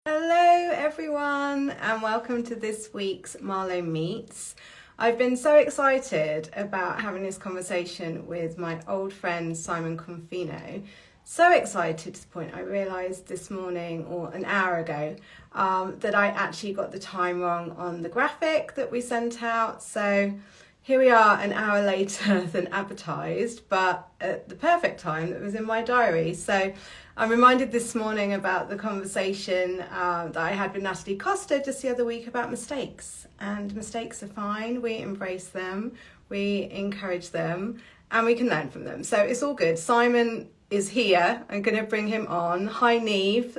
Hello everyone and welcome to this week's Marlo Meets. I've been so excited about having this conversation with my old friend Simon Confino. So excited to the point I realised this morning or an hour ago that I actually got the time wrong on the graphic that we sent out. So here we are an hour later than advertised, but at the perfect time that was in my diary. So I'm reminded this morning about the conversation that I had with Natalie Costa just the other week about mistakes. And mistakes are fine. We embrace them, we encourage them, and we can learn from them. So it's all good. Simon is here. I'm going to bring him on. Hi, Neve.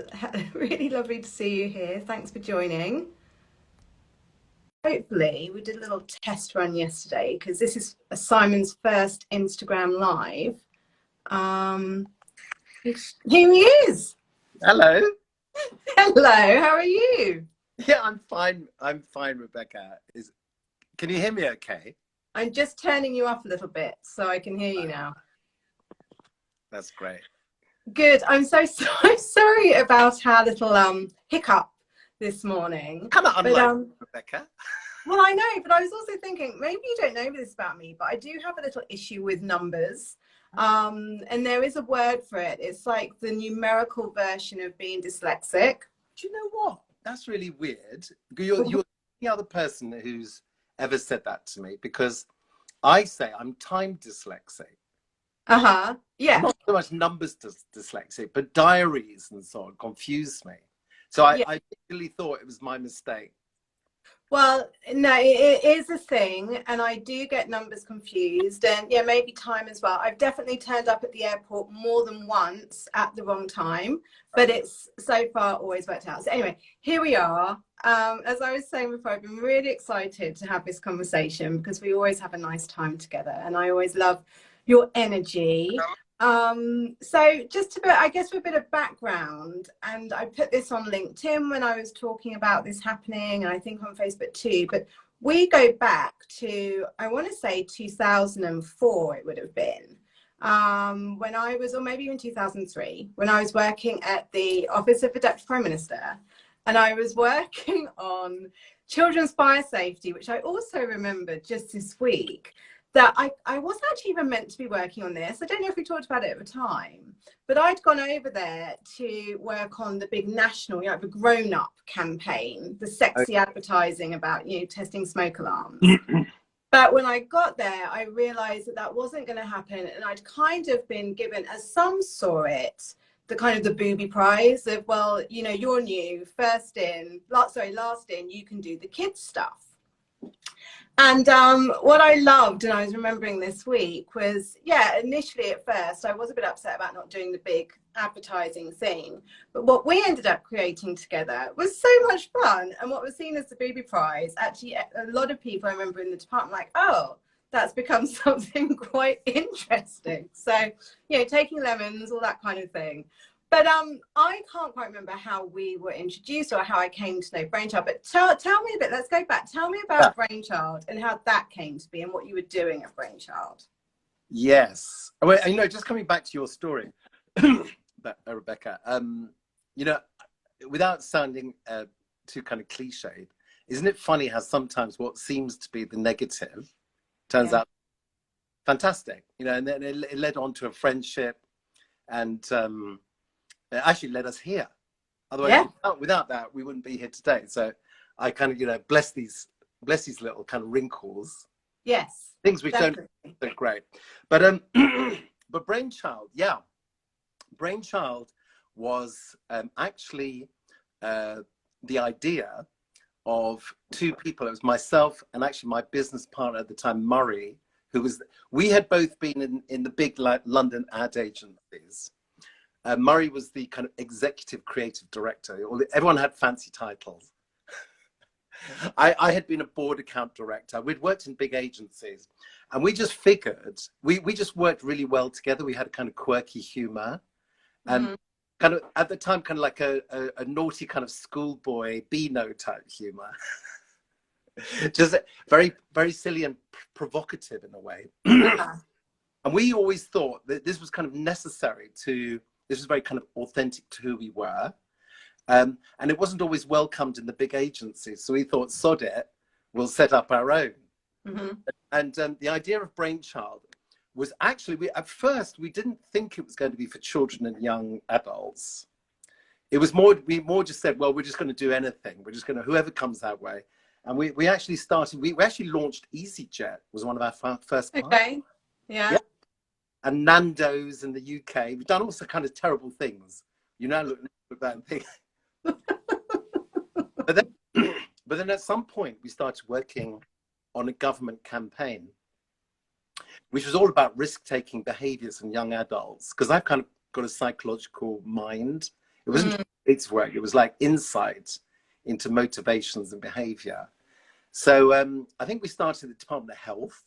Really lovely to see you here. Thanks for joining. Hopefully, we did a little test run yesterday because this is Simon's first Instagram live. Here he is. Hello. Hello, how are you? Yeah, I'm fine. I'm fine, Rebecca. Can you hear me okay? I'm just turning you up a little bit so I can hear you now. That's great. Good. I'm so sorry about our little hiccup this morning. Kind of unlike Rebecca. Well, I know, but I was also thinking, maybe you don't know this about me, but I do have a little issue with numbers. And there is a word for it. It's like the numerical version of being dyslexic. Do you know what? That's really weird. You're the other person who's ever said that to me, because I say I'm time dyslexic. Yeah. Not so much numbers dyslexic, but diaries and so on confuse me. So I really thought it was my mistake. Well, no, it is a thing, and I do get numbers confused, and yeah, maybe time as well. I've definitely turned up at the airport more than once at the wrong time, but it's so far always worked out. So anyway, here we are. As I was saying before, I've been really excited to have this conversation because we always have a nice time together, and I always love your energy. So just I guess for a bit of background, and I put this on LinkedIn when I was talking about this happening, and I think on Facebook too, but we go back to, I want to say 2004 it would have been, when I was, or maybe even 2003, when I was working at the Office of the Deputy Prime Minister, and I was working on children's fire safety, which I also remembered just this week. That I wasn't actually even meant to be working on this. I don't know if we talked about it at the time, but I'd gone over there to work on the big national, the grown-up campaign, the sexy advertising about, testing smoke alarms. But when I got there, I realized that that wasn't going to happen. And I'd kind of been given, as some saw it, the kind of the booby prize of, well, you're new, last in, you can do the kids stuff. And what I loved, and I was remembering this week, was, initially at first, I was a bit upset about not doing the big advertising thing. But what we ended up creating together was so much fun. And what was seen as the booby prize, actually, a lot of people I remember in the department like, oh, that's become something quite interesting. So, taking lemons, all that kind of thing. But I can't quite remember how we were introduced or how I came to know Brainchild. But tell me a bit, let's go back. Tell me about Brainchild and how that came to be and what you were doing at Brainchild. Yes. Well, just coming back to your story, Rebecca, without sounding too kind of cliched, isn't it funny how sometimes what seems to be the negative turns out fantastic, and then it led on to a friendship, and it actually led us here. Otherwise, without that, we wouldn't be here today. So I kind of, bless these little kind of wrinkles. Yes. Things which definitely. don't great. But but Brainchild, Brainchild was actually the idea of two people. It was myself and actually my business partner at the time, Murray, we had both been in the big London ad agencies. Murray was the kind of executive creative director. Everyone had fancy titles. I had been a board account director. We'd worked in big agencies, and we just figured we just worked really well together. We had a kind of quirky humor, and kind of at the time kind of like a naughty kind of schoolboy Beano type humor. Just very, very silly and provocative in a way. And we always thought that this was kind of necessary this was very kind of authentic to who we were. And it wasn't always welcomed in the big agencies. So we thought, sod it, we'll set up our own. Mm-hmm. And the idea of Brainchild was actually, at first, we didn't think it was going to be for children and young adults. It was more, we more just said, well, we're just going to do anything. We're just going to, whoever comes that way. And we actually started, we actually launched EasyJet, was one of our first clients. Okay. Yeah. And Nando's in the UK. We've done all sorts of kind of terrible things. You now look back and think. But then at some point, we started working on a government campaign, which was all about risk-taking behaviors in young adults. Because I've kind of got a psychological mind. It wasn't its work. It was like insight into motivations and behavior. So I think we started at the Department of Health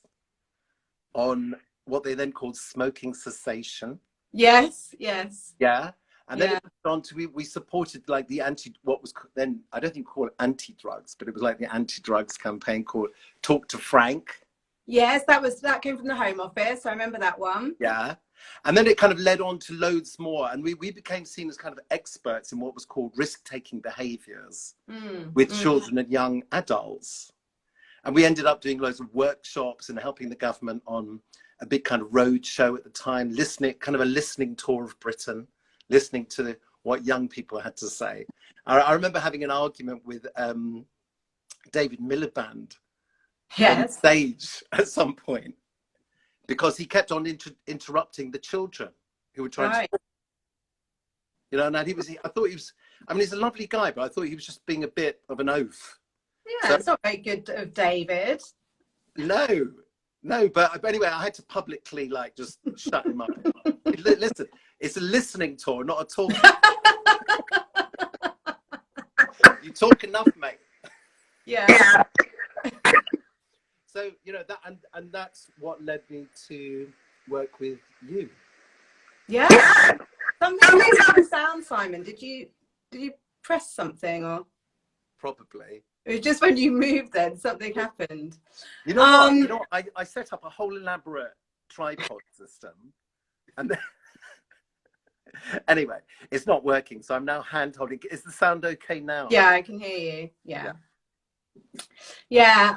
on what they then called smoking cessation. Yes, yes. Yeah. And then it went on to, we supported like the what was then, I don't think called anti-drugs, but it was like the anti-drugs campaign called Talk to Frank. Yes, that came from the Home Office. I remember that one. Yeah. And then it kind of led on to loads more. And we became seen as kind of experts in what was called risk-taking behaviors with children and young adults. And we ended up doing loads of workshops and helping the government on a big kind of road show at the time, kind of a listening tour of Britain, listening to what young people had to say. I remember having an argument with David Miliband on stage at some point because he kept on interrupting the children who were trying to, you know, and I thought he was, I mean, he's a lovely guy, but I thought he was just being a bit of an oaf. Yeah, so, it's not very good of David. No, but anyway, I had to publicly like just shut him up. Listen, it's a listening tour, not a talk. You talk enough, mate. Yeah. So, you know, that and that's what led me to work with you. Yeah. Something about the sound, Simon. Did you press something or? Probably. It was just when you moved then something happened. You know what? I set up a whole elaborate tripod system. And then anyway, it's not working. So I'm now hand holding. Is the sound okay now? Yeah, I can hear you. Yeah.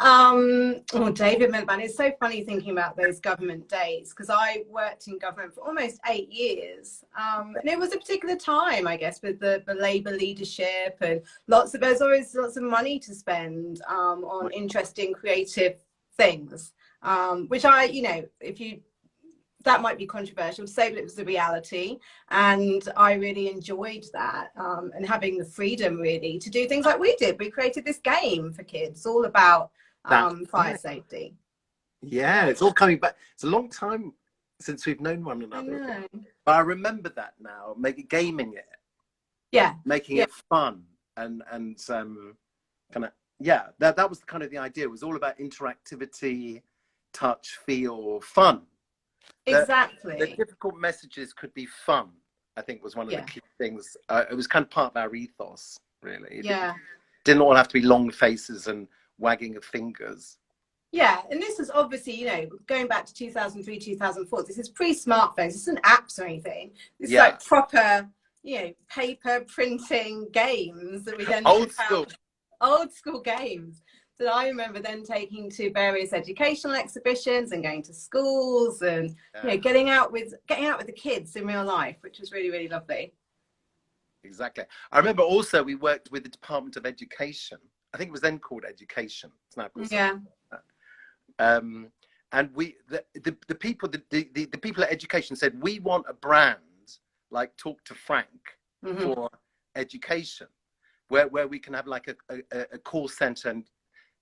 Oh, David Miliband. It's so funny thinking about those government days because I worked in government for almost 8 years. And it was a particular time, I guess, with the Labour leadership and there's always lots of money to spend on interesting, creative things, which that might be controversial to say, but it was the reality. And I really enjoyed that and having the freedom really to do things like we did. We created this game for kids all about fire safety. Yeah, it's all coming back. It's a long time since we've known one another. I know. But I remember that now, gaming it. Yeah. Making it fun and kind of, that was kind of the idea. It was all about interactivity, touch, feel, fun. Exactly. The difficult messages could be fun, I think was one of the key things. It was kind of part of our ethos, really. Yeah. Didn't all have to be long faces and wagging of fingers. Yeah, and this is obviously, going back to 2003, 2004, this is pre-smartphones, this isn't apps or anything. This is like proper, paper printing games that we then old school games that I remember then taking to various educational exhibitions and going to schools and getting out with the kids in real life, which was really, really lovely. Exactly. I remember also we worked with the Department of Education. I think it was then called Education. It's now called and the people at Education said, we want a brand like Talk to Frank for education, where we can have like a call center and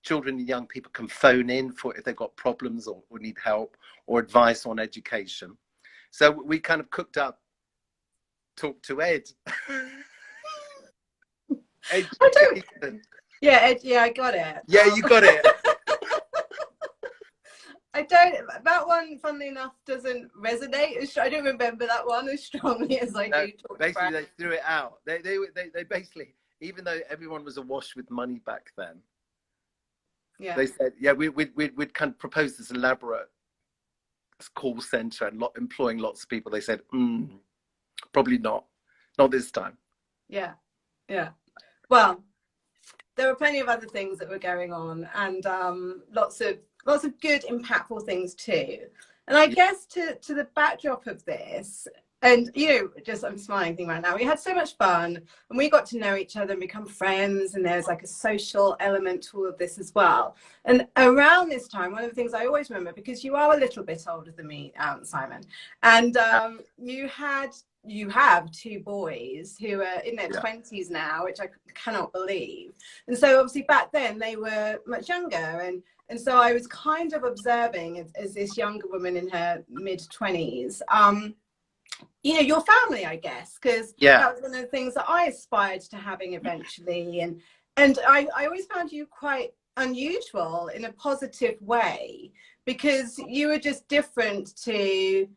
children and young people can phone in for if they've got problems or need help or advice on education. So we kind of cooked up Talk to Ed. I got it. Yeah, you got it. That one, funnily enough, doesn't resonate. I don't remember that one as strongly as I do. Basically, they threw it out. They basically, even though everyone was awash with money back then, they said, we'd kind of propose this elaborate call center and employing lots of people. They said, probably not this time. Yeah. Yeah. Well, there were plenty of other things that were going on, and lots of good, impactful things too. And I guess to the backdrop of this, and just I'm smiling thinking right now. We had so much fun, and we got to know each other and become friends. And there's like a social element to all of this as well. And around this time, one of the things I always remember, because you are a little bit older than me, Simon, and you have two boys who are in their 20s now, which I cannot believe. And so obviously back then they were much younger, and so I was kind of observing as this younger woman in her mid-20s, your family, I guess, because that was one of the things that I aspired to having eventually. And I always found you quite unusual in a positive way, because you were just different to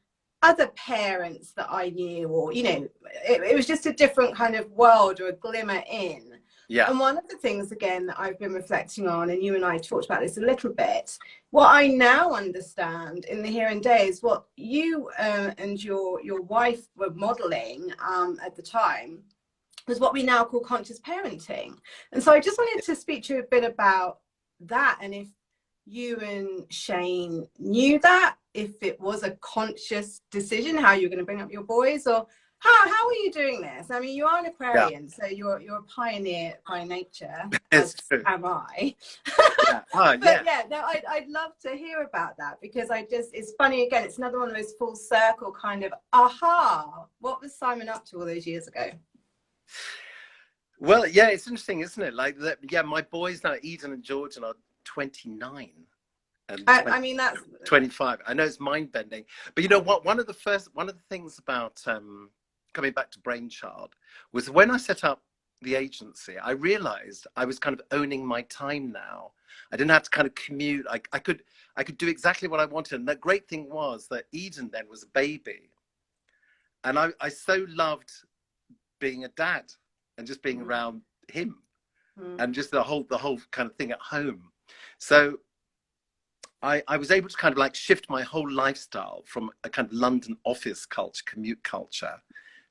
other parents that I knew, or it was just a different kind of world, or a glimmer in. And one of the things, again, that I've been reflecting on, and you and I talked about this a little bit, what I now understand in the here and day is what you and your wife were modeling at the time was what we now call conscious parenting. And so I just wanted to speak to you a bit about that, and if you and Shane knew that, if it was a conscious decision how you're going to bring up your boys, or how are you doing this? I mean, you are an Aquarian, so you're a pioneer by nature, as am I. But no, I'd love to hear about that, because it's funny, again, it's another one of those full circle kind of what was Simon up to all those years ago? Well, yeah, it's interesting, isn't it? Like that, my boys now, Eden and Jordan, are 29 and I mean, that's 25. I know it's mind-bending, but you know what, one of the things about coming back to Brainchild was when I set up the agency, I realized I was kind of owning my time now. I didn't have to kind of commute. I could do exactly what I wanted. And the great thing was that Eden then was a baby, and I so loved being a dad and just being around him, and just the whole kind of thing at home. So I was able to kind of like shift my whole lifestyle from a kind of London office culture, commute culture,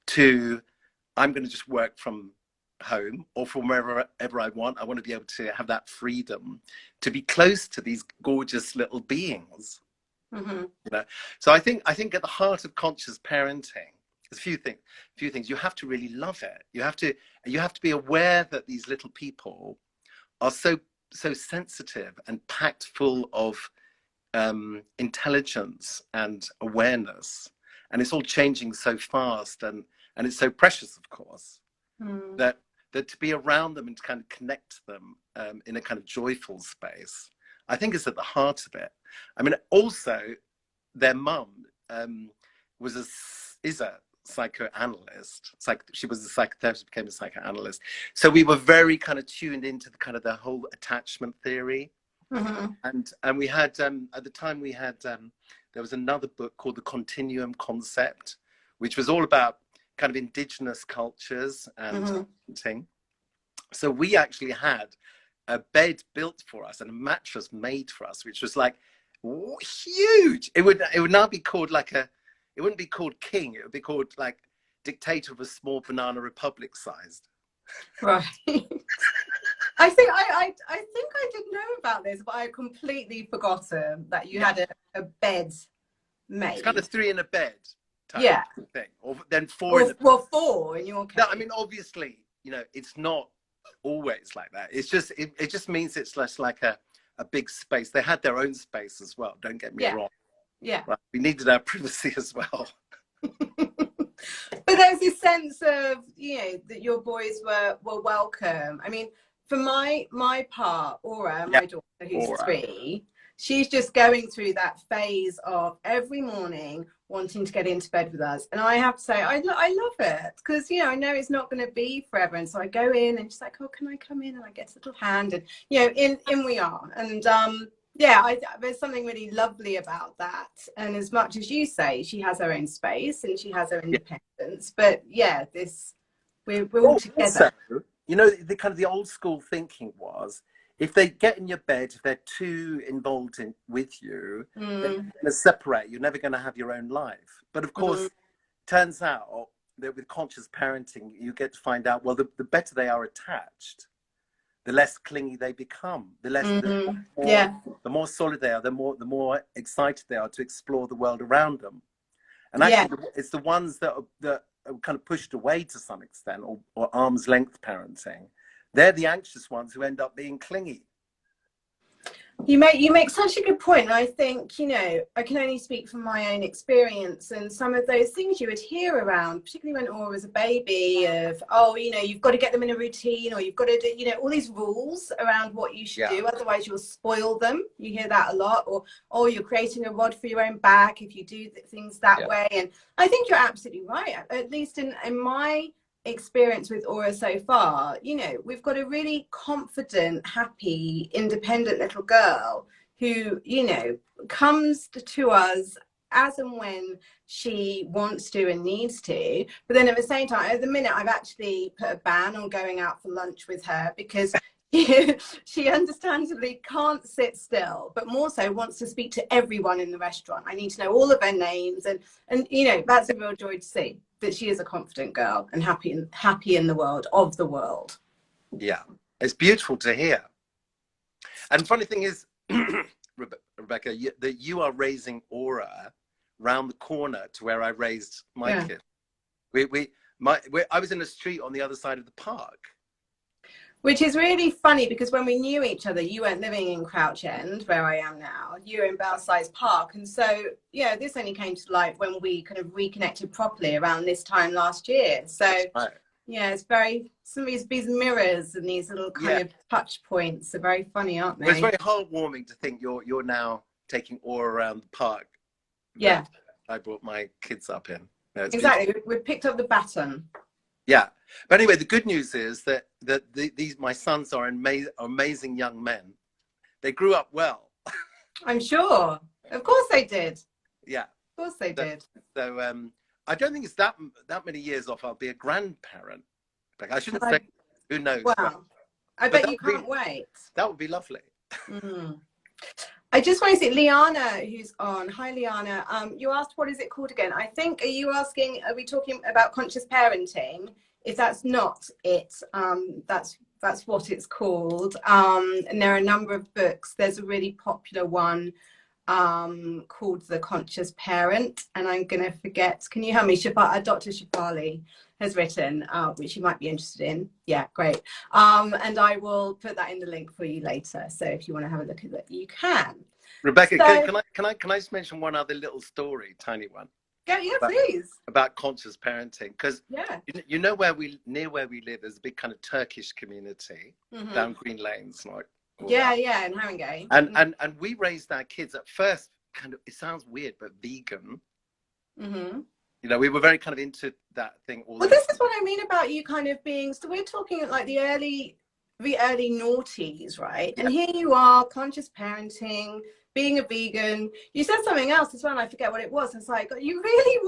to I'm going to just work from home or from wherever I want. I want to be able to have that freedom to be close to these gorgeous little beings. So I think at the heart of conscious parenting, there's a few things. You have to really love it. You have to be aware that these little people are so sensitive and packed full of intelligence and awareness, and it's all changing so fast, and it's so precious, of course, that to be around them and to kind of connect to them in a kind of joyful space, I think is at the heart of it. I mean, also their mum is a psychoanalyst. She was a psychotherapist, became a psychoanalyst. So we were very kind of tuned into the whole attachment theory. And we had at the time we had there was another book called The Continuum Concept, which was all about kind of indigenous cultures and parenting. So we actually had a bed built for us and a mattress made for us, which was like huge. It would not be called it wouldn't be called king. It would be called like dictator of a small banana republic sized. Right. I think I did know about this, but I completely forgotten that you had a bed made. It's kind of 3 in a bed type thing, or then 4 in a well, 4 in your case. No, I mean, obviously, it's not always like that. It's just it just means it's less like a big space. They had their own space as well, don't get me wrong. Yeah. Right? We needed our privacy as well. But there's this sense of, that your boys were welcome. I mean, for my part, Aura, my daughter, who's 3, she's just going through that phase of every morning wanting to get into bed with us. And I have to say, I love it, because, I know it's not going to be forever. And so I go in and she's like, oh, can I come in? And I get a little hand, and, in we are. And, there's something really lovely about that. And as much as you say, she has her own space and she has her independence, but we're all together. Also, the kind of the old school thinking was, if they get in your bed, if they're too involved with you, they're going to separate. You're never going to have your own life. But of course, turns out that with conscious parenting, you get to find out, well, the better they are attached, the less clingy they become, Yeah. the more solid they are, the more excited they are to explore the world around them. And Yeah. actually, it's the ones that are kind of pushed away to some extent, or arm's length parenting. They're the anxious ones who end up being clingy. You make such a good point. And I think, you know, I can only speak from my own experience, and some of those things you would hear around, particularly when Aura was a baby, of, oh, you know, you've got to get them in a routine, or you've got to do, you know, all these rules around what you should do, otherwise you'll spoil them. You hear that a lot. Or, oh, you're creating a rod for your own back if you do things that way. And I think you're absolutely right. At least in my experience with Aura so far, you know, we've got a really confident, happy, independent little girl who, you know, comes to us as and when she wants to and needs to. But then at the same time, at the minute, I've actually put a ban on going out for lunch with her, because she understandably can't sit still, but more so wants to speak to everyone in the restaurant. I need to know all of their names, and you know, that's a real joy to see that she is a confident girl and happy in the world of the world. Yeah, it's beautiful to hear. And funny thing is, Rebecca, that you are raising Aura round the corner to where I raised my kid. I was in the street on the other side of the park. Which is really funny, because when we knew each other, you weren't living in Crouch End, where I am now. You were in Belsize Park. And so, yeah, this only came to light when we kind of reconnected properly around this time last year. So, yeah, it's some of these mirrors and these little kind of touch points are very funny, aren't they? Well, it's very heartwarming to think you're now taking Aura around the park. Yeah. I brought my kids up in. Exactly. Beautiful. We've picked up the baton. Yeah, but anyway, the good news is that these my sons are amazing young men. They grew up well. I'm sure. Of course they did. Yeah. Of course they did. So I don't think it's that many years off I'll be a grandparent. Like, I shouldn't say. Who knows? Wow. I bet you can't wait. That would be lovely. I just want to see Liana, who's on. Hi, Liana. You asked, what is it called again? I think, are we talking about conscious parenting? If that's not it, that's what it's called. And there are a number of books. There's a really popular one called The Conscious Parent, and I'm going to forget. Can you help me? Dr. Shafali has written, which you might be interested in. Yeah, great. And I will put that in the link for you later. So if you want to have a look at that, you can. Rebecca, can I just mention one other little story, tiny one? Yeah, please. About conscious parenting, because you know near where we live, there's a big kind of Turkish community down Green Lanes, like. Yeah, in Haringey. And we raised our kids at first, kind of, it sounds weird, but vegan. You know, we were very kind of into that thing. Well, this is what I mean about you kind of being, so we're talking like the early noughties, right? And here you are, conscious parenting, being a vegan. You said something else as well, and I forget what it was. It's like, you really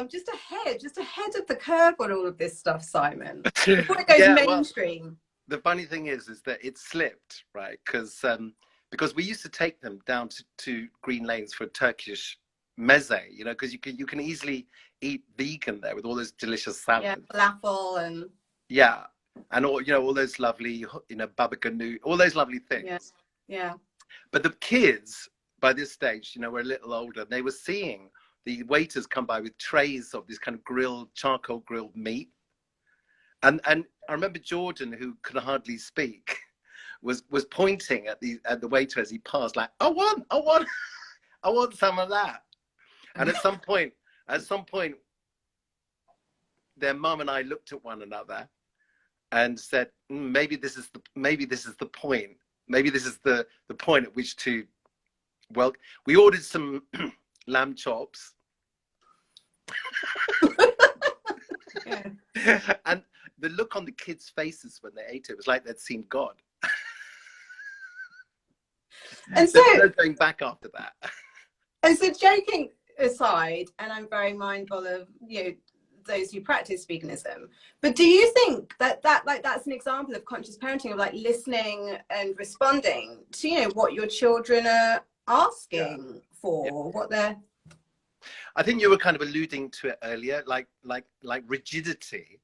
just ahead of the curve on all of this stuff, Simon, before it goes mainstream. Well, the funny thing is that it slipped, right? Because we used to take them down to Green Lanes for Turkish meze, you know, because you can easily eat vegan there with all those delicious salads. Yeah, falafel and all those lovely, baba ganoush, all those lovely things. Yeah. But the kids by this stage, were a little older. They were seeing the waiters come by with trays of this kind of charcoal grilled meat. And I remember Jordan, who could hardly speak, was pointing at the waiter as he passed, like, I want some of that. And at some point, their mum and I looked at one another and said, maybe this is the point. Maybe this is the point at which to. Well, we ordered some lamb chops. And the look on the kids' faces when they ate it was like they'd seen God. And so they're going back after that. And so, joking aside, and I'm very mindful of those who practice veganism, but do you think that's an example of conscious parenting, of like listening and responding to what your children are asking for, what they're I think you were kind of alluding to it earlier, like rigidity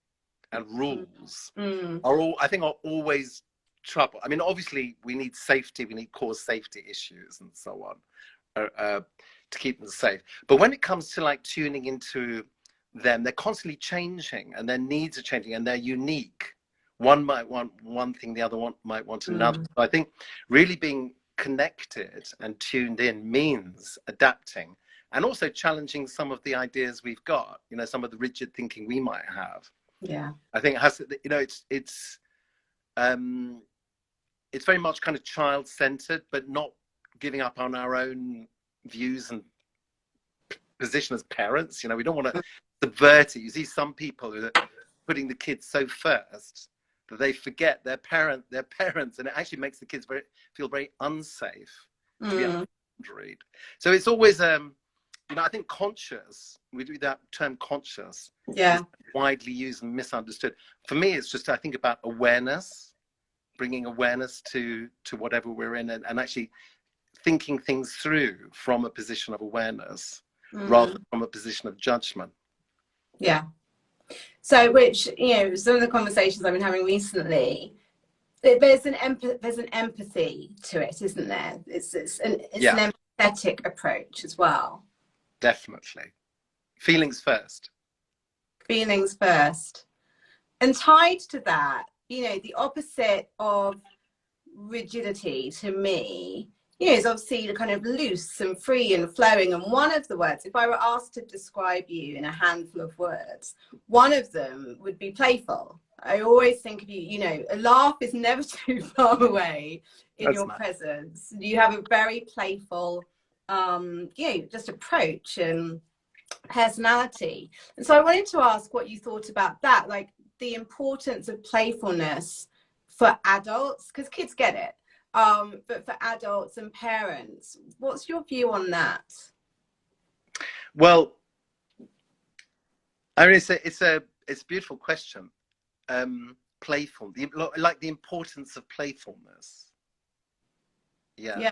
and rules are all, I think, are always trouble. I mean, obviously we need safety, we need core safety issues and so on to keep them safe. But when it comes to like tuning into them, they're constantly changing and their needs are changing and they're unique. One might want one thing, the other one might want another. So I think really being connected and tuned in means adapting and also challenging some of the ideas we've got, you know, some of the rigid thinking we might have. Yeah. I think it has to, you know, it's very much kind of child-centered, but not giving up on our own views and position as parents. You know, we don't want to subvert it. You see some people who are putting the kids so first that they forget their parents, and it actually makes the kids feel very unsafe to be boundaried. So it's always, you know, I think conscious, we do that term conscious, is widely used and misunderstood. For me, it's just, I think about awareness, bringing awareness to whatever we're in, and actually thinking things through from a position of awareness rather than from a position of judgment. Yeah. So, which, you know, some of the conversations I've been having recently, there's an empathy to it, isn't there? It's an empathetic approach as well. Definitely. Feelings first. Feelings first. And tied to that, you know, the opposite of rigidity to me, you know, is obviously the kind of loose and free and flowing. And one of the words, if I were asked to describe you in a handful of words, one of them would be playful. I always think of you, you know, a laugh is never too far away in your presence. You have a very playful, you know, just approach and personality. And so I wanted to ask what you thought about that, like the importance of playfulness for adults, because kids get it. But for adults and parents, what's your view on that? Well, I mean, it's a beautiful question. Playful, like the importance of playfulness. Yeah.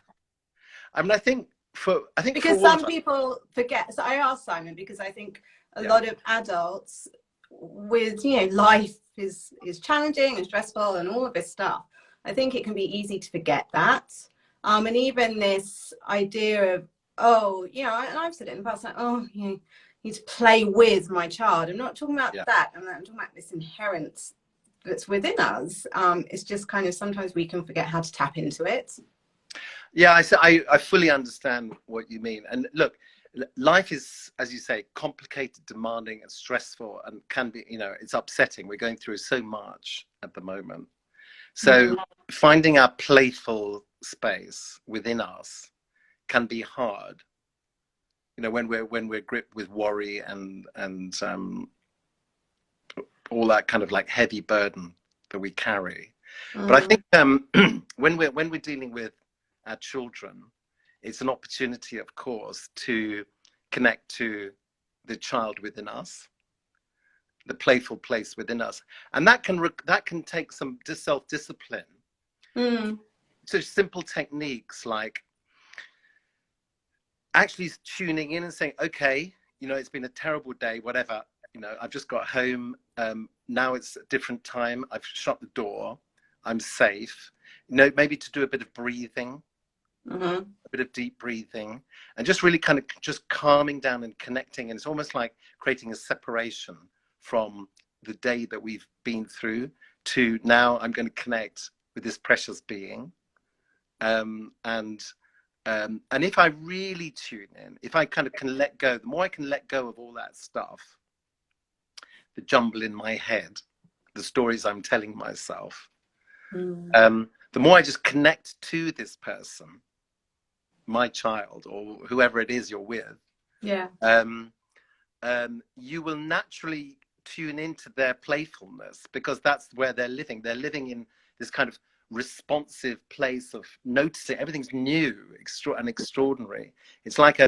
I mean, I think because some people forget. So I asked Simon because I think a lot of adults with, you know, life is challenging and stressful and all of this stuff. I think it can be easy to forget that. And even this idea of, oh, you know, and I've said it in the past, like, oh, you need to play with my child. I'm not talking about that. I'm talking about this inherent that's within us. It's just kind of sometimes we can forget how to tap into it. Yeah, I fully understand what you mean. And look, life is, as you say, complicated, demanding and stressful, and can be, you know, it's upsetting. We're going through so much at the moment. So finding our playful space within us can be hard, you know, when we're gripped with worry and all that kind of like heavy burden that we carry. But I think when we're dealing with our children, it's an opportunity, of course, to connect to the child within us, the playful place within us, and that can take some self-discipline. So simple techniques like actually tuning in and saying, okay, you know, it's been a terrible day, whatever, you know, I've just got home, now it's a different time, I've shut the door, I'm safe, you know, maybe to do a bit of breathing, a bit of deep breathing, and just really kind of just calming down and connecting. And it's almost like creating a separation from the day that we've been through to now I'm going to connect with this precious being. And if I really tune in, if I kind of can let go, the more I can let go of all that stuff, the jumble in my head, the stories I'm telling myself, the more I just connect to this person, my child or whoever it is you're with, you will naturally tune into their playfulness, because that's where they're living. They're living in this kind of responsive place of noticing everything's new and extraordinary. It's like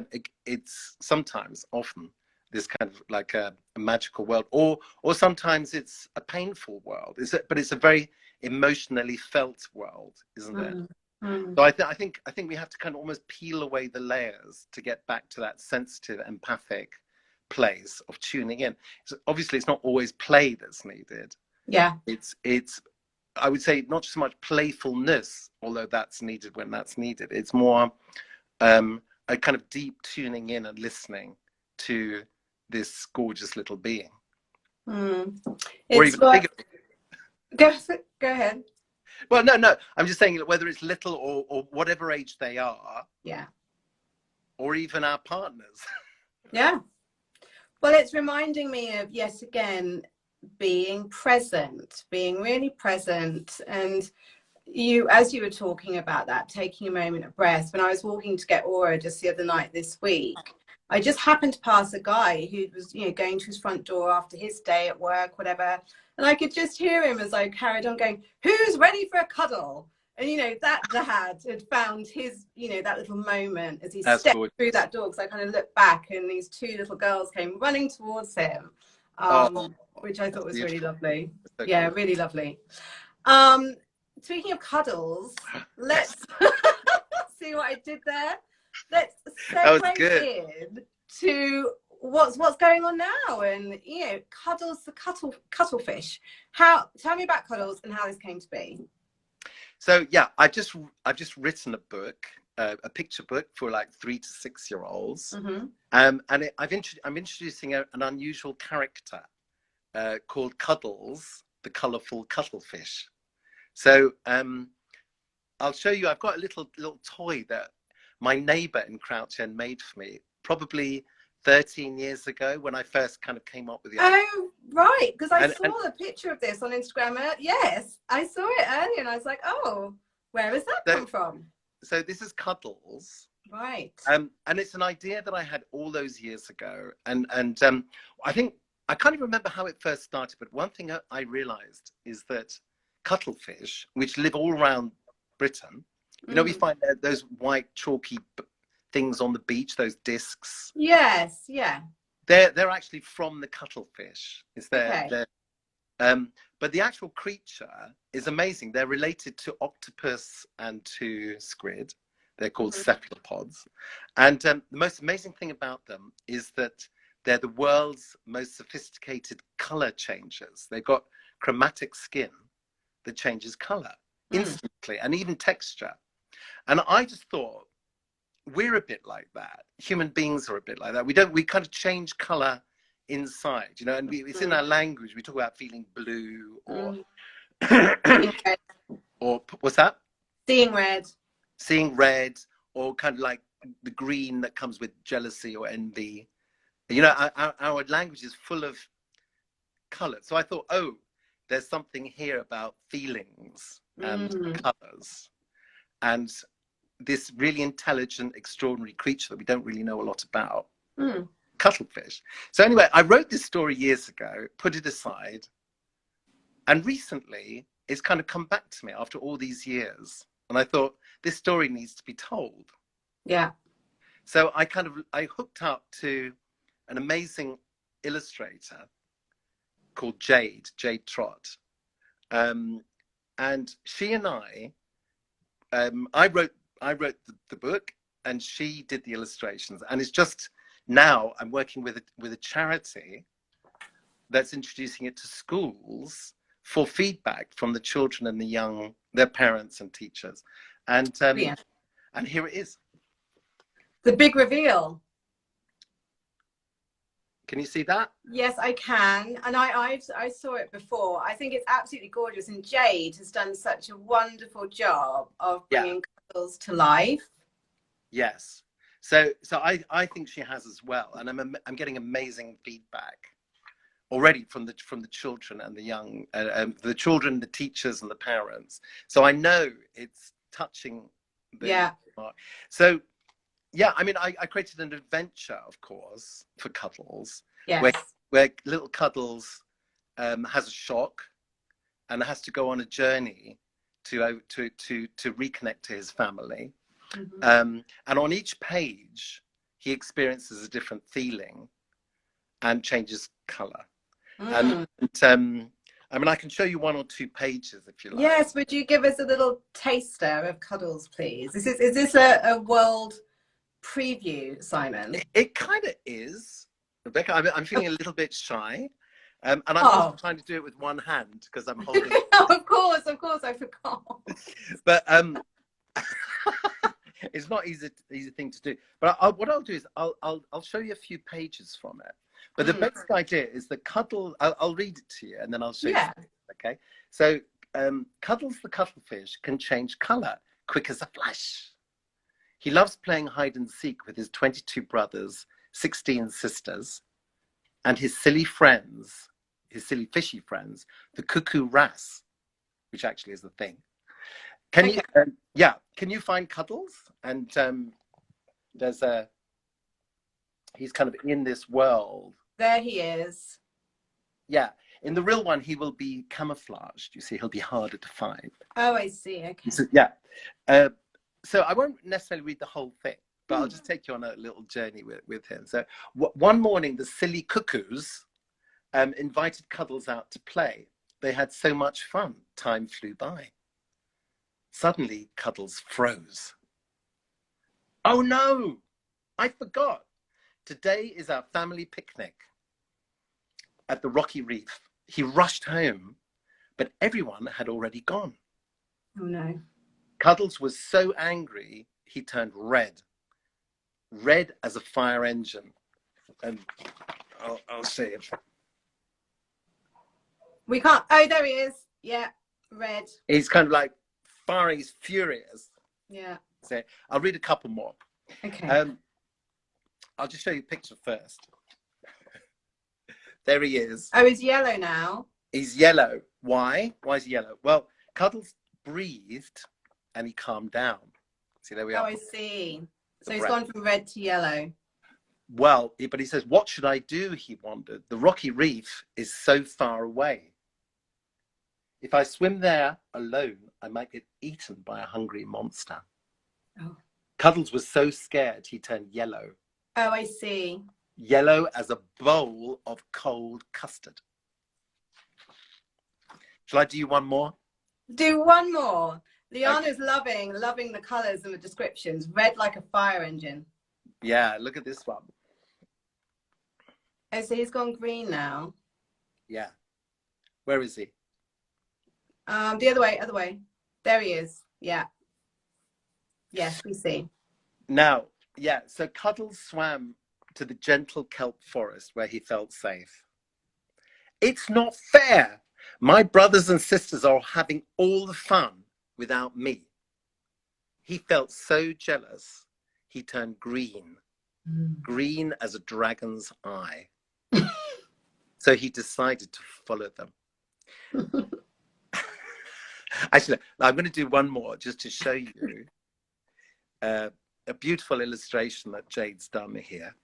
it's sometimes, often, this kind of like a magical world, or sometimes it's a painful world. But it's a very emotionally felt world, isn't it? Mm. So I think we have to kind of almost peel away the layers to get back to that sensitive, empathic place of tuning in. So obviously, it's not always play that's needed. Yeah. It's I would say not so much playfulness, although that's needed when that's needed. It's more a kind of deep tuning in and listening to this gorgeous little being, Mm. or It's even what. bigger. Go, go ahead. Well, no, I'm just saying whether it's little or whatever age they are, Yeah. or even our partners. Yeah. Well, it's reminding me of, yet again, being present, being really present. And you, as you were talking about that, taking a moment of breath, when I was walking to get Aura just the other night this week, I just happened to pass a guy who was, going to his front door after his day at work, whatever. And I could just hear him as I carried on going, "Who's ready for a cuddle?" And, that dad had found his, that little moment as he That's stepped gorgeous. through that door, because I kind of looked back and these two little girls came running towards him, Oh, which I thought was really beautiful. lovely. So Yeah, cool. really lovely. Speaking of cuddles, Yes, let's see what I did there. Let's that was segue good. in to what's going on now, and Cuddles the Cuttlefish. Tell me about Cuddles and how this came to be. So yeah, I've just written a book, a picture book for like 3 to 6 year olds, Mm-hmm. and I'm introducing an unusual character called Cuddles the Colourful Cuttlefish. So I'll show you. I've got a little toy that my neighbour in Crouch End made for me, probably 13 years ago when I first kind of came up with the idea. Oh, right, because I saw And the picture of this on Instagram. Yes, I saw it earlier, and I was like, oh, where has that come from? So this is Cuddles. Right. And it's an idea that I had all those years ago. And I think I can't even remember how it first started, but one thing I realized is that cuttlefish, which live all around Britain, we find those white chalky things on the beach, those discs. Yes, yeah. They're actually from the cuttlefish. It's Okay. but the actual creature is amazing. They're related to octopus and to squid. They're called cephalopods. And the most amazing thing about them is that they're the world's most sophisticated color changers. They've got chromatic skin that changes color instantly, and even texture. And I just thought, we're a bit like that. Human beings are a bit like that. We kind of change color inside, and it's in our language. We talk about feeling blue or or what's that? Seeing red. Seeing red, or kind of like the green that comes with jealousy or envy. Our language is full of color. So I thought, oh, there's something here about feelings and colors, and this really intelligent, extraordinary creature that we don't really know a lot about, cuttlefish. So anyway, I wrote this story years ago, put it aside, and recently it's kind of come back to me after all these years. And I thought, this story needs to be told. Yeah. So I hooked up to an amazing illustrator called Jade Trott. And she and I wrote the book, and she did the illustrations. And it's just now I'm working with a charity that's introducing it to schools for feedback from the children and the young, their parents and teachers. And here it is. The big reveal. Can you see that? Yes, I can. And I saw it before. I think it's absolutely gorgeous. And Jade has done such a wonderful job of bringing Cuddles to life. Yes. So I think she has as well. And I'm getting amazing feedback already from the children and the young, the children, the teachers and the parents. So I know it's touching the mark. So yeah, I mean, I created an adventure, of course, for Cuddles, where little Cuddles has a shock and has to go on a journey to reconnect to his family. And on each page, he experiences a different feeling and changes color. And I mean, I can show you 1 or 2 pages if you like. Yes, would you give us a little taster of Cuddles, please? Is this a world preview, Simon? It kind of is, Rebecca. I'm feeling a little bit shy, and I'm also Oh, trying to do it with one hand because I'm holding. of course, I forgot. But it's not easy thing to do. But what I'll do is I'll show you a few pages from it. But the basic idea is that I'll read it to you and then I'll show you. Okay. So Cuddles the Cuttlefish can change color quick as a flash. He loves playing hide and seek with his 22 brothers, 16 sisters, and his silly friends, his silly fishy friends, the cuckoo wrasse, which actually is the thing. Can you, can you find Cuddles? And he's kind of in this world. There he is. Yeah, in the real one, he will be camouflaged. You see, he'll be harder to find. Oh, I see. Okay. So, yeah. So I won't necessarily read the whole thing, but I'll just take you on a little journey with him. So one morning, the silly cuckoos invited Cuddles out to play. They had so much fun, time flew by. Suddenly, Cuddles froze. Oh no, I forgot. Today is our family picnic at the rocky reef. He rushed home, but everyone had already gone. Oh no. Cuddles was so angry, he turned red as a fire engine. And I'll say it. We can't. Oh, there he is. Yeah, red. He's kind of like firing, he's furious. Yeah. So I'll read a couple more. Okay. I'll just show you a picture first. There he is. Oh, he's yellow now. He's yellow. Why? Why is he yellow? Well, Cuddles breathed and he calmed down. See, there we are. Oh, I see. So he's gone from red to yellow. Well, but he says, what should I do? He wondered. The rocky reef is so far away. If I swim there alone, I might get eaten by a hungry monster. Oh. Cuddles was so scared, he turned yellow. Oh, I see. Yellow as a bowl of cold custard. Shall I do you one more? Do one more. Liana's loving the colours and the descriptions. Red like a fire engine. Yeah, look at this one. Oh, so he's gone green now. Yeah. Where is he? The other way. There he is. Yeah. Yes, we see. Now, yeah, so Cuddles swam to the gentle kelp forest where he felt safe. It's not fair. My brothers and sisters are having all the fun without me. He felt so jealous, he turned green. Green as a dragon's eye. So he decided to follow them. Actually, I'm going to do one more just to show you a beautiful illustration that Jade's done here.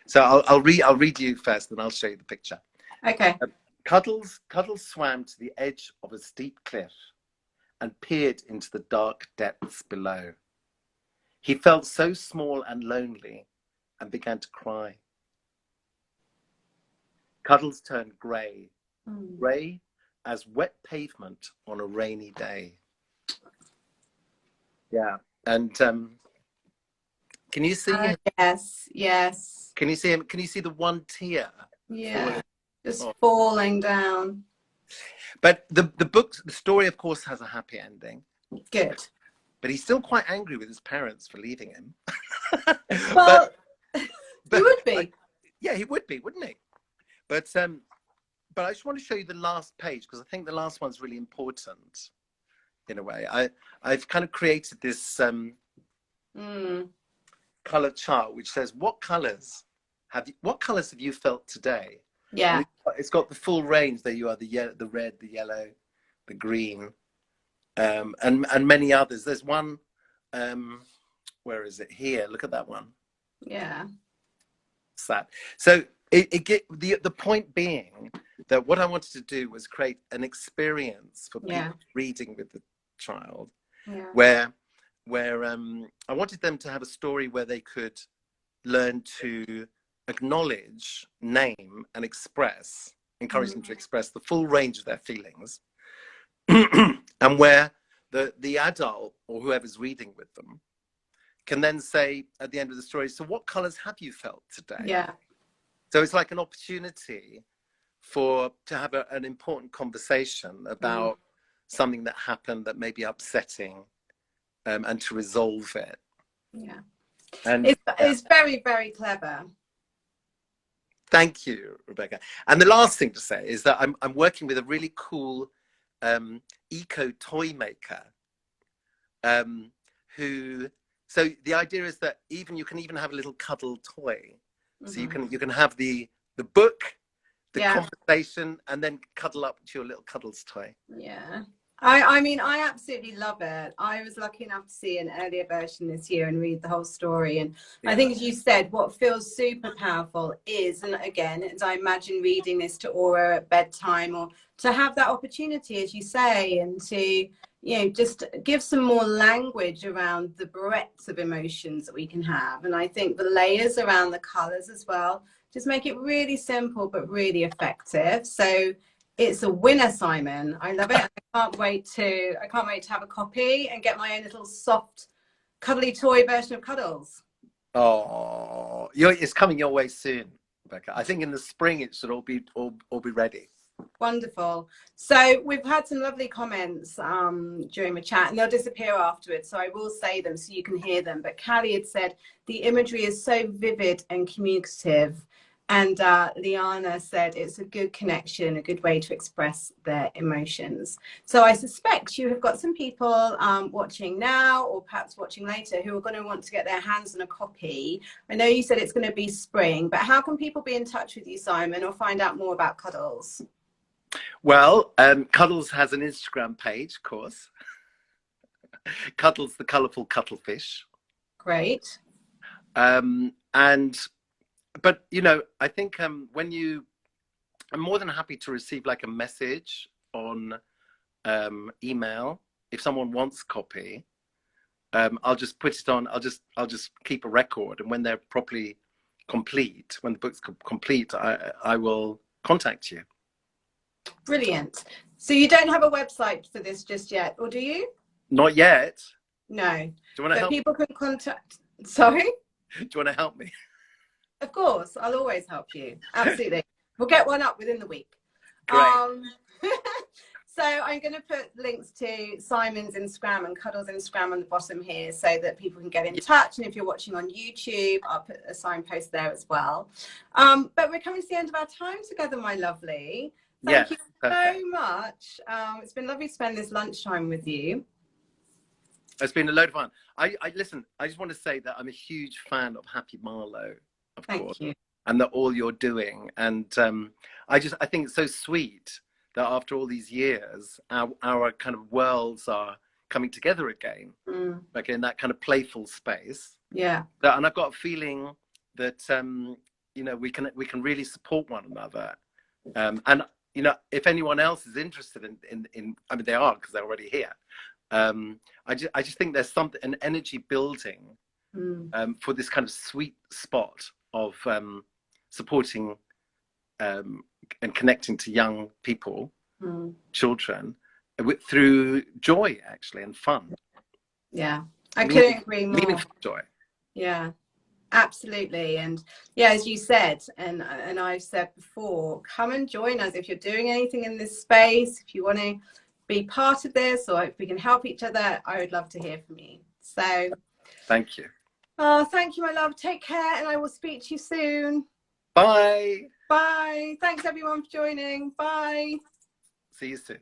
So I'll read you first, and I'll show you the picture. Okay. Cuddles swam to the edge of a steep cliff and peered into the dark depths below. He felt so small and lonely and began to cry. Cuddles turned grey, grey as wet pavement on a rainy day. Yeah, and can you see him? Yes. Can you see him? Can you see the one tear? Yeah, just falling down. But the story, of course, has a happy ending. Good. But he's still quite angry with his parents for leaving him. Well, he would be. Yeah, he would be, wouldn't he? But I just want to show you the last page because I think the last one's really important in a way. I've kind of created this color chart which says what colors have you felt today? Yeah. It's got the full range. There you are, the red, the yellow, the green, and many others. There's one, where is it? Here, look at that one. Yeah. Sad. So the point being that what I wanted to do was create an experience for people reading with the child, where I wanted them to have a story where they could learn to acknowledge, name, and express encourage them to express the full range of their feelings, and where the adult or whoever's reading with them can then say at the end of the story, so what colors have you felt today? Yeah. So it's like an opportunity to have an important conversation about something that happened that may be upsetting, and to resolve it. Yeah. And it's very, very clever. Thank you, Rebecca. And the last thing to say is that I'm working with a really cool eco toy maker, so the idea is that you can even have a little cuddle toy. So you can have the book, the conversation, and then cuddle up to your little Cuddles toy. Yeah. I mean, I absolutely love it. I was lucky enough to see an earlier version this year and read the whole story. And I think, as you said, what feels super powerful is, and again, as I imagine reading this to Aura at bedtime, or to have that opportunity, as you say, and to, just give some more language around the breadth of emotions that we can have. And I think the layers around the colors as well just make it really simple, but really effective. So it's a winner, Simon. I love it. I can't wait to have a copy and get my own little soft, cuddly toy version of Cuddles. Oh, it's coming your way soon, Rebecca. I think in the spring it should all be ready. Wonderful. So we've had some lovely comments during the chat, and they'll disappear afterwards, so I will say them so you can hear them. But Callie had said the imagery is so vivid and communicative. And Liana said it's a good connection, a good way to express their emotions. So I suspect you have got some people watching now, or perhaps watching later, who are going to want to get their hands on a copy. I know you said it's going to be spring, but how can people be in touch with you, Simon, or find out more about Cuddles? Well, Cuddles has an Instagram page, of course. Cuddles the Colourful Cutterfish. Great. But I think I'm more than happy to receive like a message on email if someone wants a copy. I'll just put it on. I'll just keep a record, and when they're properly complete, when the book's complete, I will contact you. Brilliant. So you don't have a website for this just yet, or do you? Not yet. No. Do you want to help? People can contact. Sorry. Do you want to help me? Of course, I'll always help you. Absolutely. We'll get one up within the week. Great. So I'm going to put links to Simon's Instagram and Cuddles' Instagram on the bottom here so that people can get in touch. And if you're watching on YouTube, I'll put a signpost there as well. But we're coming to the end of our time together, my lovely. Thank you so much. It's been lovely to spend this lunchtime with you. It's been a load of fun. Listen, I just want to say that I'm a huge fan of Happy Marlo, of course, and that all you're doing. And I think it's so sweet that after all these years, our kind of worlds are coming together again, like in that kind of playful space. Yeah. And I've got a feeling that we can really support one another. And if anyone else is interested in I mean, they are, because they're already here. I just think there's an energy building for this kind of sweet spot of supporting and connecting to young people, children, through joy, actually, and fun. Yeah, I couldn't agree more. Meaningful joy. Yeah, absolutely. And yeah, as you said, and I've said before, come and join us if you're doing anything in this space. If you want to be part of this, or if we can help each other, I would love to hear from you. So thank you. Oh, thank you, my love. Take care, and I will speak to you soon. Bye. Bye. Thanks everyone for joining. Bye. See you soon.